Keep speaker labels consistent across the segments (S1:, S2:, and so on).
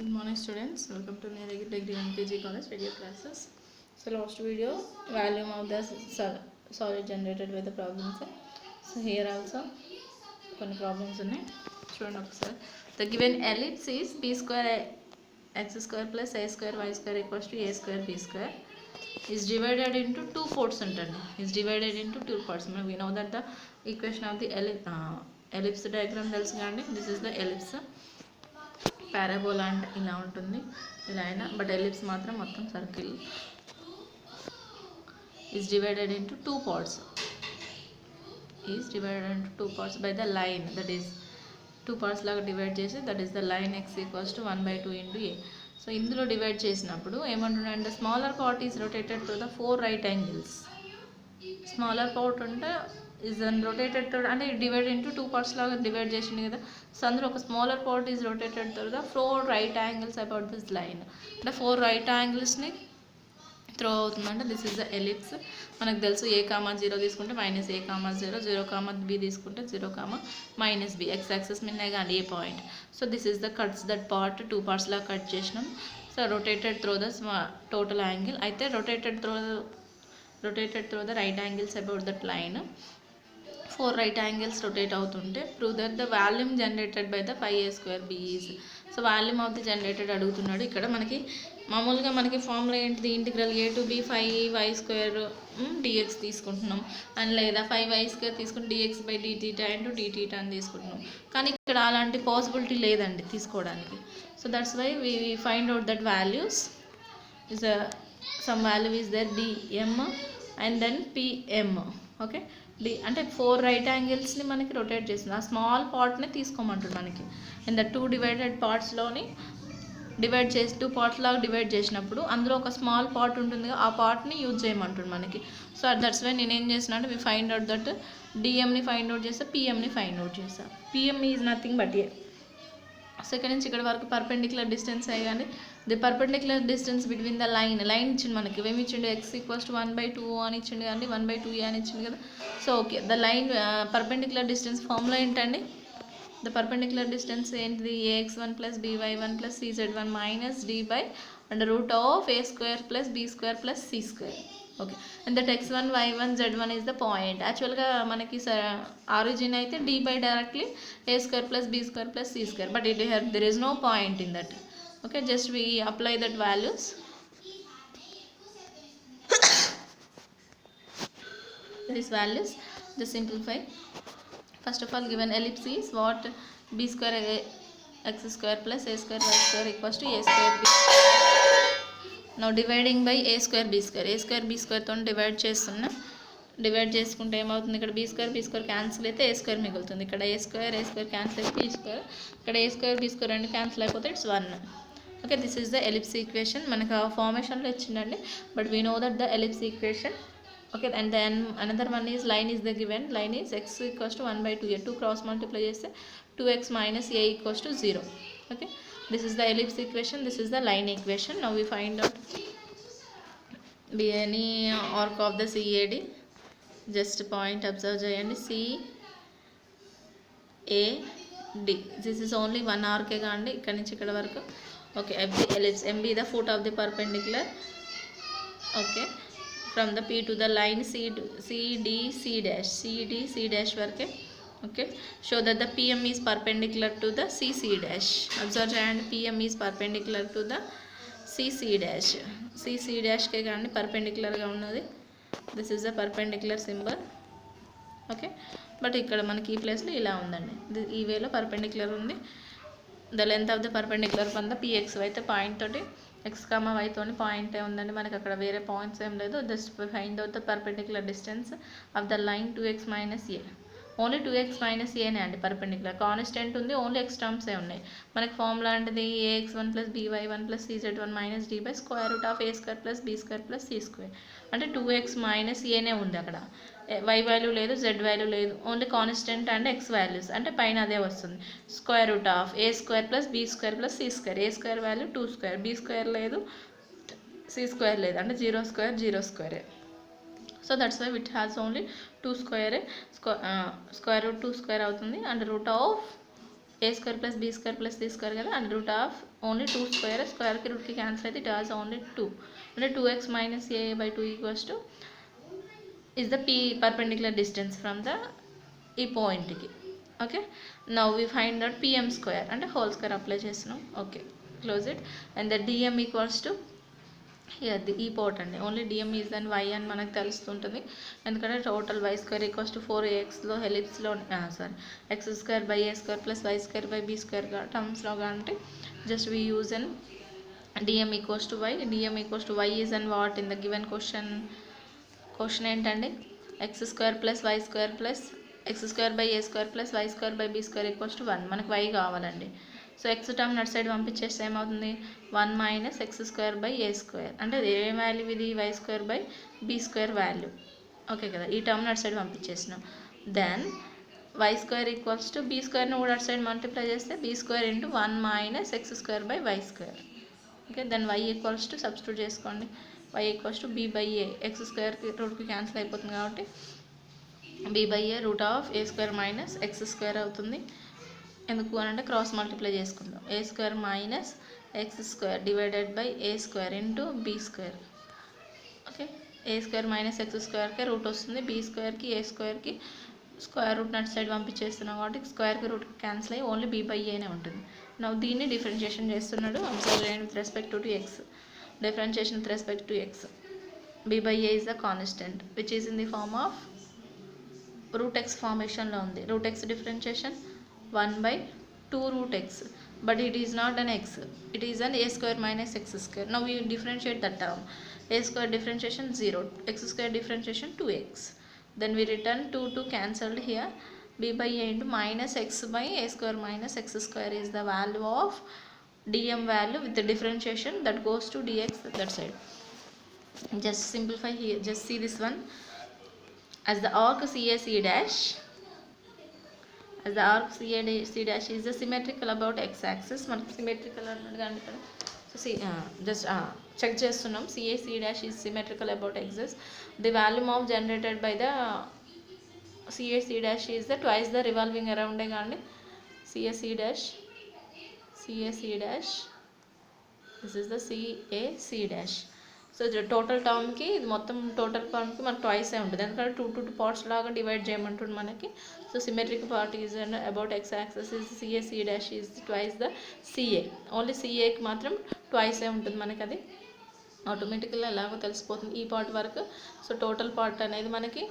S1: Good morning students, welcome to Niragi Degree MKG College video classes. So last video volume of the solid generated by the problems. So here also కొన్ని problems ఉన్నాయి చూడండి ఒకసారి. The given ellipse is b square x square plus a square y square equals to a square b square is divided into two parts ఉంటుంది. Is divided into two parts. We know that the equation of the ellipse diagram తెలుసు కానీ this is the ellipse. Parabola అంటే ఇలా ఉంటుంది, ఇలా అయినా, but ellipse మాత్రం మొత్తం circle. Is divided into two parts. Is divided into two parts by the line, that is two parts లాగా డివైడ్ చేసి that is the line X equals to 1/2 into A. So ఇందులో divide చేసినప్పుడు ఏమంటున్నాయంటే smaller part is rotated to the 4 right angles. Smaller part ఉంటే is rotated to అంటే divide into two parts లాగా divide చేసింది కదా. సో అందులో ఒక smaller part is rotated to the 4 right angles about this line. అంటే 4 రైట్ యాంగిల్స్ని త్రో అవుతుందంటే this is the ellipse. మనకు తెలుసు a,0 తీసుకుంటే -a,0, 0,b తీసుకుంటే 0,-b. ఎక్స్ యాక్సెస్ మీదనే కానీ a point. So this is the cuts that part two parts లాగా cut చేసినాం. So rotated through the total angle. అయితే rotated through the right angles about that line. 4 right angles rotate అవుతుంటే prove that the volume generated by the 5a² is. So volume of the generated అడుగుతున్నాడు. ఇక్కడ మనకి మామూలుగా మనకి formula ఏంటిది, integral a to b 5y² dx తీసుకుంటున్నాం, and లేదా 5y² తీసుకుని dx/dθ ఇంటూ dθ అని తీసుకుంటున్నాం. కానీ ఇక్కడ అలాంటి పాసిబిలిటీ లేదండి తీసుకోవడానికి. So that's why we find out that values is some value is there dm and then pm. Okay, D అంటే 4 రైట్ యాంగిల్స్ని మనకి రొటేట్ చేస్తుంది. ఆ స్మాల్ పార్ట్ని తీసుకోమంటుంది మనకి. అండ్ ద 2 డివైడెడ్ పార్ట్స్లోని డివైడ్ చేసి 2 పార్ట్స్ లాగా డివైడ్ చేసినప్పుడు అందులో ఒక స్మాల్ పార్ట్ ఉంటుంది, ఆ పార్ట్ని యూజ్ చేయమంటుంది మనకి. సో దట్స్ వై నేను ఏం చేసిన అంటే వి ఫైండ్ అవుట్ దట్ డిఎంని ఫైండ్ అవుట్ చేస్తా, పిఎంని ఫైండ్ అవుట్ చేస్తా. PM is nothing but a. So ఇక్కడ నుంచి ఇక్కడ వరకు పర్పెండిక్యులర్ డిస్టెన్స్ అయ్యాలి. The perpendicular distance between the line ఇచ్చిండు మనకి. ఏమి ఇచ్చిండు, ఎక్స్ ఈక్వల్స్ టు 1/2 అని ఇచ్చిండు కానీ 1/2 అని ఇచ్చిండు కదా. So okay, the line perpendicular distance formula ఏంటండి, ద పర్పెండిక్యులర్ డిస్టెన్స్ ఏంటిది, ax1 + by1 + cz1 - d/√a² + b² + c². Okay, and that x1 y1 z1 is the point. యాక్చువల్గా మనకి ఆరిజిన్ అయితే d by directly a² + b² + c², but there is no point in that. Okay, just we apply that values. These values, just simplify. First of all, given ellipse is what, b² x² + a² y² equals to a² b². Now dividing by a² b². a² b² తో divide చేస్తున్నా. Divide చేసుకుంటే ఏమవుతుంది, ఇక్కడ b² cancel అయితే a² మిగులుతుంది. ఇక్కడ a² cancel అయితే b². ఇక్కడ a² b² రెండు క్యాన్సిల్ అయిపోతే it's 1. Okay, this is the ellipse equation. మనకు ఆ ఫార్మేషన్లో ఇచ్చిందండి, but we know that the ellipse equation. Okay, and then another one is line is the given. Line is x equals to 1/2 2 cross multiply చేస్తే 2x - a equals to 0. Okay, this is the ellipse equation, this is the line equation. Now we find out any arc of the CAD. Just point observe చేయండి, CAD. This is only 1 ఆర్కే కాండి ఇక్కడ నుంచి ఇక్కడ వరకు. Okay, ellipse MB the foot of the perpendicular. Okay, from the P to the line CD C' వరకే. Okay, show that the PM is perpendicular to the CC'. Observe and PM is perpendicular to the CC'. CC'కే కానీ పర్పెండిక్యులర్గా ఉన్నది. This is the perpendicular symbol. Okay, but ఇక్కడ మనకి ఈ ప్లేస్లో ఇలా ఉందండి, ఈ వేలో పర్పెండిక్యులర్ ఉంది. The length of the perpendicular from the PX అయితే పాయింట్ తోటి x, y తోని పాయింటే ఉందండి మనకి. అక్కడ వేరే పాయింట్స్ ఏం లేదు. Just find out the perpendicular distance of the line 2x - a. Only 2x - aనే అండి పర్పెండిక్యులర్. కాన్స్టెంట్ ఉంది, ఓన్లీ x టర్మ్సే ఉన్నాయి. మనకి ఫార్ములా అంటే ax1 + by1 + cz1 - d/√a² + b² + c². అంటే 2x - aనే ఉంది అక్కడ. y వాల్యూ లేదు, z వాల్యూ లేదు, only constant and x values. అంటే పైన అదే వస్తుంది, √a² + b² + c². a² value 2², b² లేదు, c² లేదు, అంటే 0² 0². So that's why it has only 2². √2² అవుతుంది, and √a² a square plus b square plus c square కదా, and root of only 2 square, స్క్వేర్కి రూట్కి క్యాన్సిల్ అయితే ఇట్ హాస్ ఓన్లీ 2, అంటే 2x minus a by 2 equals to is the p perpendicular distance from the ఈ పాయింట్కి. Okay, now we find that pm square అంటే whole square apply చేస్తున్నాం. Okay, close it. And the dm equals to ఈ part అండి, only DM is and y అని మనకు తెలుస్తుంటుంది, ఎందుకంటే total y square equals to 4axలో హెలిప్స్లో sorry x square by a square plus y square by b square టర్మ్స్లో కాబట్టి just we use and DM equals to y. DM equals to y is and what in the given question ఏంటండి, x square plus y square plus x square by a square plus y square by b square equals to 1. మనకు y కావాలండి. So x term నట్ side పంపించేస్తే ఏమవుతుంది, 1 minus x square by a square, అంటే a value ఇది, y square by b square value. Okay కదా, ఈ term నట్ సైడ్ పంపించేసినాం. Then y square equals to b స్క్వేర్ని కూడా అటు సైడ్ మల్టిప్లై చేస్తే b square into 1 minus x square by y square. Okay, then y equals to substitute చేసుకోండి, y equals to b by a, x స్క్వేర్కి రూట్కి cancel అయిపోతుంది కాబట్టి b by a root of a square minus X square అవుతుంది. ఎందుకు అని అంటే cross multiply చేసుకుందాం, a square minus X square divided by a square into b square. Okay, a square minus x స్క్వేర్కే రూట్ వస్తుంది, b స్క్వేర్కి a స్క్వేర్కి square root నట్ సైడ్ పంపించేస్తున్నాం కాబట్టి స్క్వేర్కి రూట్ క్యాన్సిల్ అయ్యి ఓన్లీ బీ బై ఏనే ఉంటుంది. నా దీన్ని డిఫరెన్షియేషన్ చేస్తున్నాడు, అబ్జర్వ్ చేయండి with respect to x. Differentiation with respect to x, b by a is the constant which is in the form of root x ఫార్మేషన్లో ఉంది. Root x differentiation 1 by 2 root x, but it is not an x, it is an a square minus x square. Now we differentiate that term, a square differentiation 0, x square differentiation 2x, then we return 2 cancelled here, b by a into minus x by a square minus x square is the value of dm value with the differentiation that goes to dx that side. Just simplify here, just see this one as the arc CAC dash, as the arc C dash is the symmetrical about x axis. మనకి symmetrical అన్నది కానీ ఇక్కడ so just check చేస్తున్నాం, CAC dash is symmetrical about axis. The volume of generated by the CAC dash is the twice the revolving around కానీ CAC dash, this is the CAC dash. So total టర్మ్కి ఇది మొత్తం total టర్మ్కి మనకు twice ఉంటుంది, ఎందుకంటే 2 parts లాగా divide చేయమంటుంది మనకి. So symmetric part is about x axis is CAC dash is twice the CA, only CAకి మాత్రం ట్వైసే ఉంటుంది మనకి, అది ఆటోమేటిక్గా ఎలాగో తెలిసిపోతుంది ఈ పార్ట్ వరకు. సో టోటల్ పార్ట్ అనేది మనకి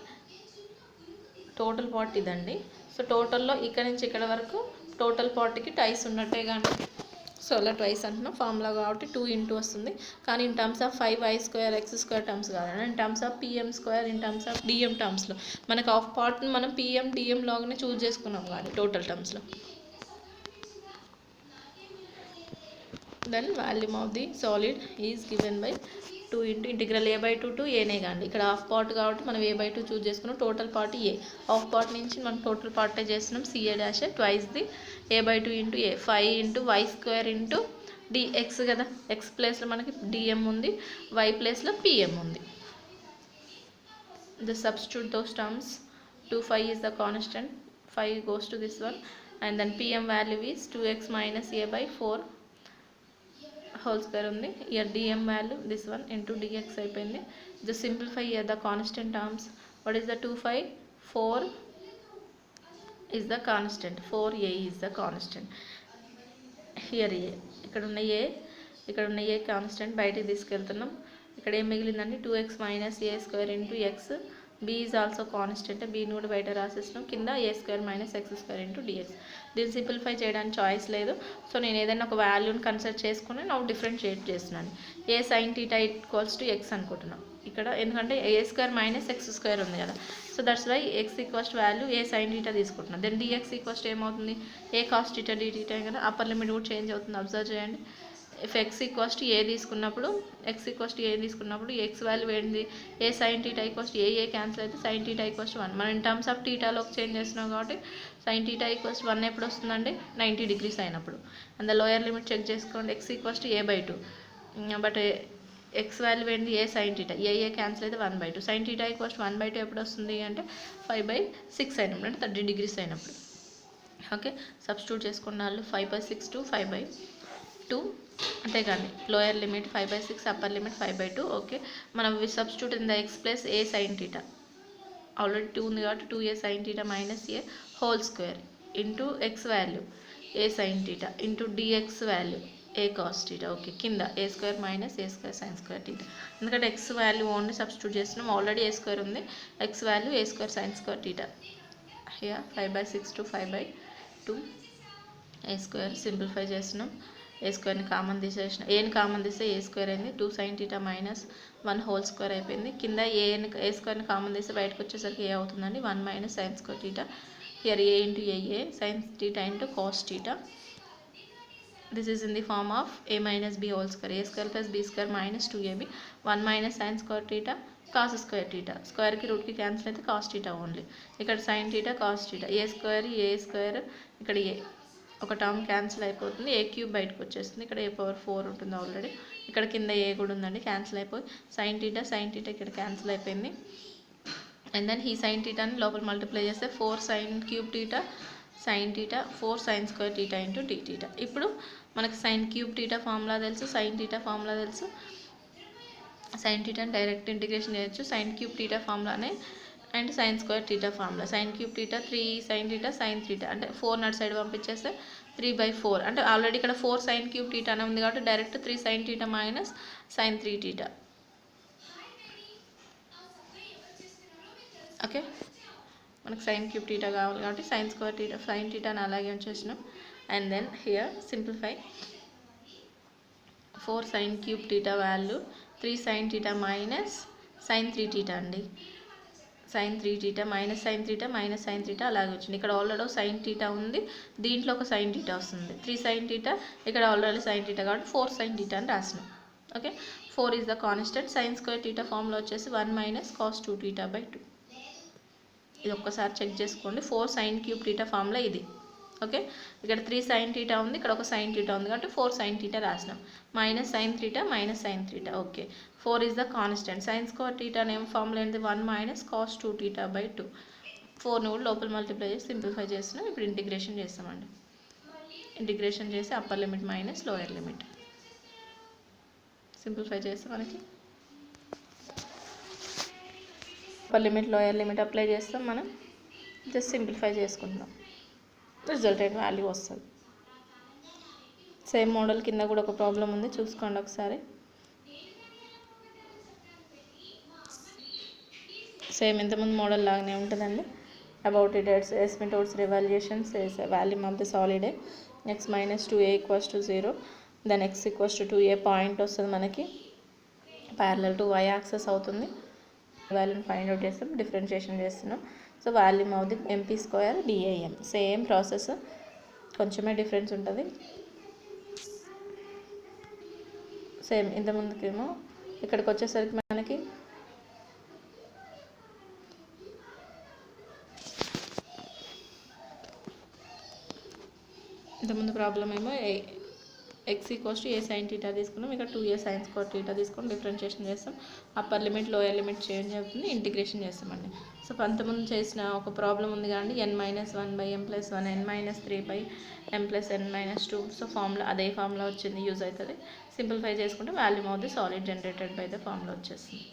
S1: టోటల్ పార్ట్ ఇదండి. సో టోటల్లో ఇక్కడ నుంచి ఇక్కడ వరకు టోటల్ పార్ట్కి ట్వైస్ ఉన్నట్టే కానీ, సో అలా ట్వైస్ అంటున్నాం ఫార్ములా కాబట్టి 2 ఇంటూ వస్తుంది, కానీ in terms of 5y square x square terms కాదండి, in terms of pm square, in terms of dm టర్మ్స్లో మనకు ఆఫ్ పార్ట్ని మనం pm dm లాగానే చూస్ చేసుకున్నాం కానీ టోటల్ టర్మ్స్లో. Then volume of the solid is given by 2 into integral a by 2 to ఏనే కానీ, ఇక్కడ హాఫ్ పార్ట్ కాబట్టి మనం a by 2 చూస్ చేసుకున్నాం, total part A, half part నుంచి మనం టోటల్ పార్టే చేస్తున్నాం, CA dash twice the a by 2 into A, 5 into Y square into dx కదా, ఎక్స్ ప్లేస్లో మనకి dm ఉంది, y ప్లేస్లో pm ఉంది. The substitute those terms, 2 5 is the constant, 5 goes to this one, and then pm value is 2x minus a by 4 whole square ఉంది. here dm value this one into dx అయిపోయింది. just simplify here the constant terms. what is the 2 5, 4 is the constant, 4a is the constant. here a, ఇక్కడ ఉన్న a constant బయటికి తీసుకెళ్తున్నాం, ఇక్కడ ఏం మిగిలిందండి 2x minus a square into x, b is also constant, bని కూడా బయట రాసేస్తున్నాం, కింద a square minus x square into dx. దీన్ని సింప్లిఫై చేయడానికి చాయిస్ లేదు, సో నేను ఏదైనా ఒక వాల్యూని కన్సిడర్ చేసుకుని నాకు డిఫరెన్షియేట్ చేస్తున్నాను. a sin theta equals to x అనుకుంటున్నాం ఇక్కడ, ఎందుకంటే a square minus X square ఉంది కదా, so that's why x equals value a sin theta తీసుకుంటున్నాం. దెన్ dx ఈక్వల్స్ ఏమవుతుంది, a cos theta dt కదా, అప్పర్ లిమిట్ కూడా చేంజ్ అవుతుంది, అబ్జర్వ్ చేయండి. If x equals to a తీసుకున్నప్పుడు x వాల్యూ ఏంటి, a sin theta equals to a cancel అయితే sin theta equals to 1. మనం ఇన్ టర్మ్స్ ఆఫ్ టీటాలోకి చేంజ్ చేస్తున్నాం కాబట్టి sin theta ఈక్వల్స్ 1 ఎప్పుడు వస్తుందండి, 90 degrees అయినప్పుడు. And the lower limit check చేసుకోండి, x equals to a by 2, but x value ఏంటి, a sin theta, a cancel అయితే 1 by 2, sin theta equals 1 by 2 ఎప్పుడు వస్తుంది అంటే 5 by 6 అయినప్పుడు, అంటే 30 degrees అయినప్పుడు. ఓకే, సబ్స్టిట్యూట్ చేసుకున్న వాళ్ళు 5/6 to 5/2 అంతే కానీ lower limit 5/6, upper limit 5/2. Okay, మనం substitute in the x plus a sine theta, already 2 ఉంది కాబట్టి 2a sin theta minus a whole square into X value a sin theta into dx value a cos theta. Okay, కింద a² minus a² sin square theta, ఎందుకంటే X value only substitute చేస్తున్నాం, already a² ఉంది, X value a² sin square theta. Here 5/6 to 5/2 a² simplify చేస్తున్నాం, a²ని common తీసేసిన, ఏని common తీస్తే a² అయింది, 2 sin theta minus 1 whole square అయిపోయింది, కింద a²ని కామన్ తీస్తే బయటకు వచ్చేసరికి ఏ అవుతుందండి 1 minus sin square theta. Here a into a sin theta into cos theta. This is in the form of a minus b whole square, a² plus b² minus 2ab 1 minus sin square theta cos square theta. స్క్వేర్కి రూట్కి cancel అయితే cos theta only, ఇక్కడ sin theta cos theta, a² ఇక్కడ a ఒక term cancel అయిపోతుంది, a³ బయటకు వచ్చేస్తుంది, ఇక్కడ a⁴ ఉంటుంది ఆల్రెడీ, ఇక్కడ కింద a కూడా ఉందండి, క్యాన్సిల్ అయిపోయి sin theta ఇక్కడ క్యాన్సిల్ అయిపోయింది. అండ్ దెన్ ఈ sin thetaని లోపల మల్టిప్లై చేస్తే 4 sin³ theta sin theta 4 sin square theta into d theta. ఇప్పుడు మనకి sin³ theta ఫార్ములా తెలుసు, sin theta ఫార్ములా తెలుసు, sin thetaని డైరెక్ట్ ఇంటిగ్రేషన్ చేయొచ్చు, sin³ theta ఫార్ములానే and sin square theta formula. sin³ theta 3 sin theta sin theta అంటే 4 నట్ side పంపించేస్తే 3/4, అంటే already ఇక్కడ 4 sin³ theta అనే ఉంది కాబట్టి direct 3 sin theta minus sin 3 theta. Okay, మనకు sin³ theta కావాలి కాబట్టి sin square theta sin theta అని అలాగే ఉంచేసినాం. And then here simplify 4 sin³ theta value 3 sin theta minus sin 3 theta అండి, sin 3 theta minus sin theta minus sin theta అలాగే వచ్చింది, ఇక్కడ ఆల్రెడీ sin theta ఉంది, దీంట్లో ఒక sin theta వస్తుంది, 3 sin theta ఇక్కడ ఆల్రెడీ sin theta కాబట్టి 4 sin theta అని రాసినాం. Okay, 4 is the constant, sin square theta formula వచ్చేసి 1 మైనస్ cos 2 theta/2. ఇది ఒక్కసారి చెక్ చేసుకోండి, 4 sin³ theta ఫార్ములా ఇది. ఓకే, ఇక్కడ 3 sin theta ఉంది, ఇక్కడ ఒక sin theta ఉంది కాబట్టి 4 sin theta రాసినాం, minus sin theta minus sin theta. Okay, 4 is the constant, sin square theta name formula ఏంటి 1 మైనస్ cos 2 theta/2. 4ని కూడా లోపల మల్టిప్లై చేసి సింప్లిఫై చేస్తున్నాం. ఇప్పుడు ఇంటిగ్రేషన్ చేస్తామండి, ఇంటిగ్రేషన్ చేసి upper limit minus lower limit simplify చేస్తే మనకి upper limit lower limit apply చేస్తాం, మనం జస్ట్ సింప్లిఫై చేసుకుంటున్నాం, రిజల్టెంట్ వాల్యూ వస్తుంది. సేమ్ మోడల్ కింద కూడా ఒక ప్రాబ్లం ఉంది, చూసుకోండి ఒకసారి. సేమ్ ఇంతకుముందు మోడల్ లాగానే ఉంటుందండి. అబౌట్ ఇట్ ఎస్మిటోడ్స్ revolutions volume of the solid x minus 2a = 0, దెన్ x = 2a పాయింట్ వస్తుంది మనకి, ప్యారలల్ టు y యాక్సెస్ అవుతుంది, వాల్యూని ఫైండ్ అవుట్ చేస్తాం, డిఫరెన్షియేషన్ చేస్తున్నాం. So volume of the mp² DAM same process, కొంచెమే డిఫరెన్స్ ఉంటుంది. సేమ్ ఇంతకుముందుకేమో ఇక్కడికి వచ్చేసరికి మనకి ఇంతకుముందు ప్రాబ్లం ఏమో x = a sin theta తీసుకున్నాం, ఇక్కడ 2a sin square theta తీసుకొని డిఫరెన్షియేషన్ చేస్తాం, upper limit lower limit change అవుతుంది, ఇంటిగ్రేషన్ చేస్తామండి. సో అంతకుముందు చేసిన ఒక ప్రాబ్లం ఉంది కానీ n-1/m+1 n-3/m+n-2. సో ఫార్ములా అదే ఫార్ములా వచ్చింది, యూజ్ అవుతుంది. సింప్లిఫై చేసుకుంటే volume of the solid generated by the formula వచ్చేస్తుంది.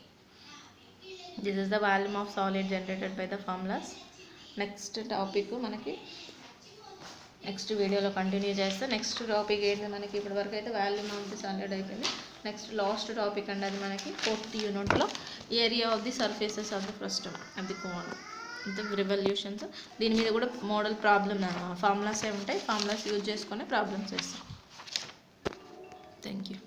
S1: This is the volume of solid generated by the formulas. Next topic మనకి నెక్స్ట్ వీడియోలో కంటిన్యూ చేస్తే, నెక్స్ట్ టాపిక్ ఏంటి మనకి ఇప్పటివరకు అయితే వాల్యూమ్ ఆఫ్ ది సాలిడ్ అయిపోయింది. నెక్స్ట్ లాస్ట్ టాపిక్ అండి, అది మనకి 4th యూనిట్లో area of the surfaces of the frustum of the cone, ఇంత రివల్యూషన్స్. దీని మీద కూడా మోడల్ ప్రాబ్లమ్ ఫార్ములాసే ఉంటాయి, ఫార్ములాస్ యూజ్ చేసుకొని ప్రాబ్లమ్స్ చేస్తాం. Thank you.